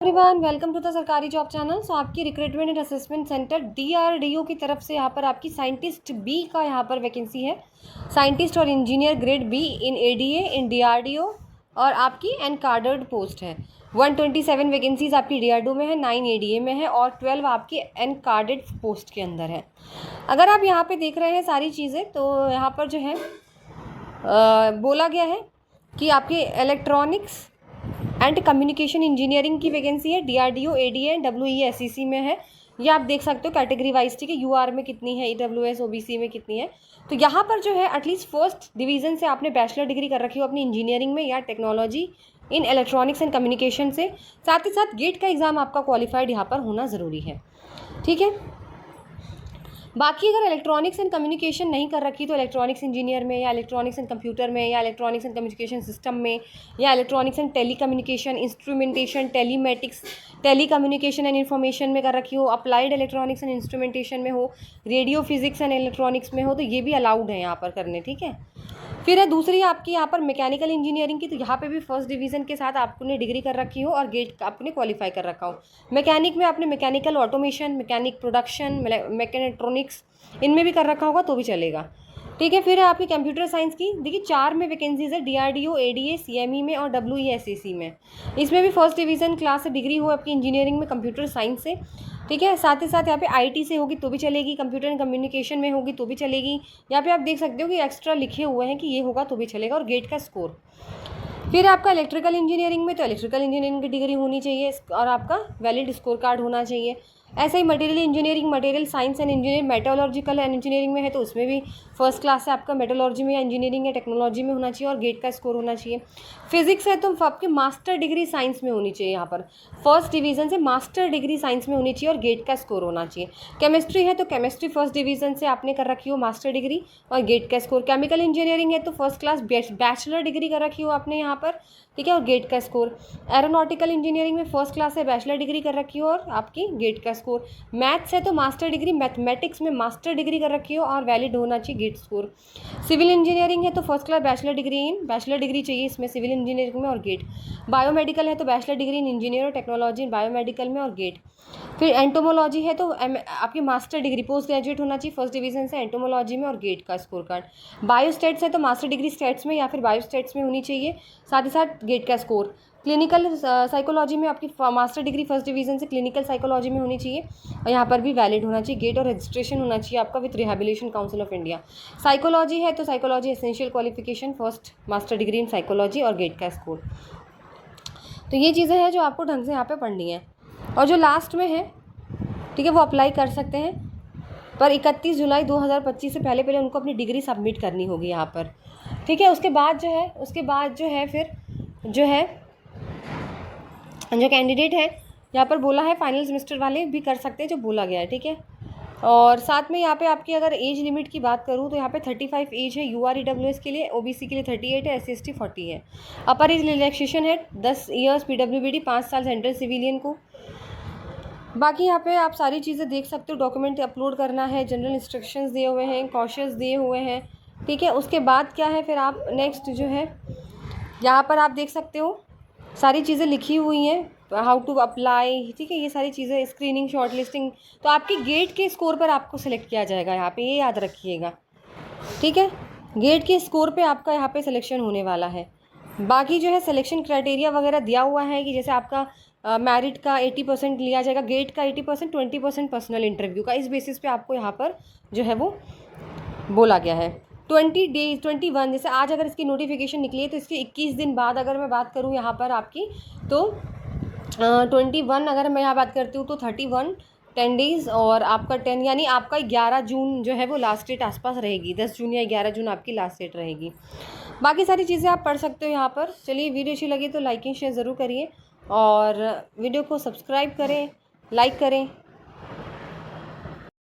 Everyone welcome to the सरकारी job channel. सो आपकी recruitment and assessment centre DRDO की तरफ से यहाँ पर आपकी साइंटिस्ट बी का यहाँ पर वैकेंसी है। साइंटिस्ट और engineer grade be in ADA in DRDO और आपकी एनकार्डर्ड पोस्ट है। 127 वैकेंसीज आपकी डीआरडीओ में है, 9 एडीए में है और 12 आपकी एनकार्डेड पोस्ट के अंदर है। अगर आप यहाँ पे देख रहे हैं सारी चीज़ें तो यहाँ पर जो है बोला गया है कि आपके इलेक्ट्रॉनिक्स एंड कम्युनिकेशन इंजीनियरिंग की वैकेंसी है। डीआरडीओ एडीए डब्ल्यूईएसईसी में है। ये आप देख सकते हो कैटेगरी वाइज, ठीक है। यूआर में कितनी है, ईडब्ल्यूएस ओबीसी में कितनी है। तो यहाँ पर जो है एटलीस्ट फर्स्ट डिवीजन से आपने बैचलर डिग्री कर रखी हो अपनी इंजीनियरिंग में या technology in electronics and communication से। साथ ही साथ गेट का एग्ज़ाम आपका क्वालिफाइड यहाँ पर होना ज़रूरी है, ठीक है। बाकी अगर इलेक्ट्रॉनिक्स एंड कम्युनिकेशन नहीं कर रखी तो इलेक्ट्रॉनिक्स इंजीनियर में या इलेक्ट्रॉनिक्स एंड कंप्यूटर में या इलेक्ट्रॉनिक्स एंड कम्युनिकेशन सिस्टम में या electronics and telecommunication instrumentation telematics telecommunication and information में कर रखी हो, अप्लाइड इलेक्ट्रॉनिक्स एंड इंस्ट्रूमेंटेशन में हो, रेडियो फिजिक्स एंड इलेक्ट्रॉनिक्स में हो, तो ये भी अलाउड है यहाँ पर करने, ठीक है। फिर है दूसरी आपकी यहाँ पर मैकेनिकल इंजीनियरिंग की। तो यहाँ पे भी फर्स्ट डिवीज़न के साथ आपने डिग्री कर रखी हो और गेट आपने क्वालिफाई कर रखा हो। मैकेनिक में आपने mechanical automation, mechanic production, mechatronics इनमें भी कर रखा होगा तो भी चलेगा, ठीक है। फिर है आपकी कंप्यूटर साइंस की। देखिए 4 में वैकेंसीज है, डीआरडीओ एडीए सीएमई में और डब्ल्यूईएसईसी में। इसमें भी फर्स्ट डिवीज़न क्लास से डिग्री हो आपकी इंजीनियरिंग में कंप्यूटर साइंस से, ठीक है। साथ ही साथ यहाँ पे आईटी से होगी तो भी चलेगी, कंप्यूटर एंड कम्युनिकेशन में होगी तो भी चलेगी। यहाँ पे आप देख सकते हो कि एक्स्ट्रा लिखे हुए हैं कि ये होगा तो भी चलेगा और गेट का स्कोर। फिर आपका इलेक्ट्रिकल इंजीनियरिंग में तो इलेक्ट्रिकल इंजीनियरिंग की डिग्री होनी चाहिए और आपका वैलिड स्कोर कार्ड होना चाहिए। ऐसे ही material engineering, material science and engineering, metallurgical and engineering में है तो उसमें भी फर्स्ट क्लास से आपका मेटोलॉजी में या इंजीनियरिंग या टेक्नोलॉजी में होना चाहिए और गेट का स्कोर होना चाहिए। फिजिक्स है तो आपकी मास्टर डिग्री साइंस में होनी चाहिए, यहाँ पर फर्स्ट डिवीज़न से मास्टर डिग्री साइंस में होनी चाहिए और गेट का स्कोर होना चाहिए। केमिस्ट्री है तो केमिस्ट्री फर्स्ट डिवीज़न से आपने कर रखी हो मास्टर डिग्री और गेट का स्कोर। केमिकल इंजीनियरिंग है तो फर्स्ट क्लास बैचलर डिग्री कर रखी हो आपने यहाँ पर, ठीक है, और गेट का स्कोर। एरोनॉटिकल इंजीनियरिंग में फर्स्ट क्लास से बैचलर डिग्री कर रखी हो और आपकी गेट का स्कोर। मैथ्स है तो मास्टर डिग्री, मैथमेटिक्स में मास्टर डिग्री कर रखी हो और वैलिड होना चाहिए गेट स्कोर। सिविल इंजीनियरिंग है तो फर्स्ट क्लास बैचलर डिग्री चाहिए इसमें सिविल इंजीनियरिंग में और गेट। बायोमेडिकल है तो बैचलर डिग्री इन इंजीनियर और टेक्नोलॉजी इन बायोमेडिकल में और गेट। फिर एंटोमोलॉजी है तो आपकी मास्टर डिग्री पोस्ट ग्रेजुएट होना चाहिए फर्स्ट डिवीजन से एंटोमोलॉजी में और गेट का स्कोर कार्ड। बायोस्टेट्स है तो मास्टर डिग्री स्टेट्स में या फिर बायोस्टेट्स में होनी चाहिए, साथ ही साथ गेट का स्कोर। क्लिनिकल साइकोलॉजी में आपकी मास्टर डिग्री फर्स्ट डिवीज़न से क्लिनिकल साइकोलॉजी में होनी चाहिए और यहाँ पर भी वैलिड होना चाहिए गेट और रजिस्ट्रेशन होना चाहिए आपका with rehabilitation council of India. Psychology है तो psychology essential qualification first master degree in psychology और गेट का स्कोर। तो ये चीज़ें हैं जो आपको ढंग से यहाँ पे पढ़नी है और जो लास्ट में है, ठीक है, वो अप्लाई कर सकते हैं पर 31 जुलाई 2025 से पहले उनको अपनी डिग्री सबमिट करनी होगी यहाँ पर, ठीक है। उसके बाद जो है फिर जो कैंडिडेट है यहाँ पर बोला है फाइनल सेमेस्टर वाले भी कर सकते हैं जो बोला गया है, ठीक है। और साथ में यहाँ पे आपकी अगर एज लिमिट की बात करूँ तो यहाँ पे 35 एज है यूआर ईडब्ल्यूएस के लिए, ओबीसी के लिए 38 है, एससी एसटी 40 है। अपर एज रिलैक्सेशन है 10 ईयर्स, पीडब्ल्यूबीडी 5 साल सेंट्रल सिविलियन को। बाकी यहाँ पे आप सारी चीज़ें देख सकते हो, डॉक्यूमेंट अपलोड करना है, जनरल इंस्ट्रक्शंस दिए हुए हैं, कॉशस दिए हुए हैं, ठीक है। उसके बाद क्या है फिर आप नेक्स्ट जो है यहाँ पर आप देख सकते हो सारी चीज़ें लिखी हुई हैं, हाउ टू अप्लाई, ठीक है। ये सारी चीज़ें स्क्रीनिंग शॉर्ट लिस्टिंग तो आपकी गेट के स्कोर पर आपको सिलेक्ट किया जाएगा यहाँ पे, ये याद रखिएगा, ठीक है। गेट के स्कोर पे आपका यहाँ पे सिलेक्शन होने वाला है। बाकी जो है सिलेक्शन क्राइटेरिया वगैरह दिया हुआ है कि जैसे आपका मेरिट का 80% लिया जाएगा, गेट का 80%, 20% पर्सनल इंटरव्यू का, इस बेसिस पे आपको यहाँ पर जो है वो बोला गया है। 21 जैसे आज अगर इसकी नोटिफिकेशन निकली है तो इसके 21 दिन बाद अगर मैं बात करूँ यहाँ पर आपकी तो 21 अगर मैं यहाँ बात करती हूँ तो 31 10 डेज़ और आपका 10 यानी आपका 11 जून जो है वो लास्ट डेट आसपास रहेगी, 10 जून या 11 जून आपकी लास्ट डेट रहेगी। बाकी सारी चीज़ें आप पढ़ सकते हो यहाँ पर। चलिए वीडियो अच्छी लगी तो लाइक एंड शेयर ज़रूर करिए और वीडियो को सब्सक्राइब करें, लाइक करें।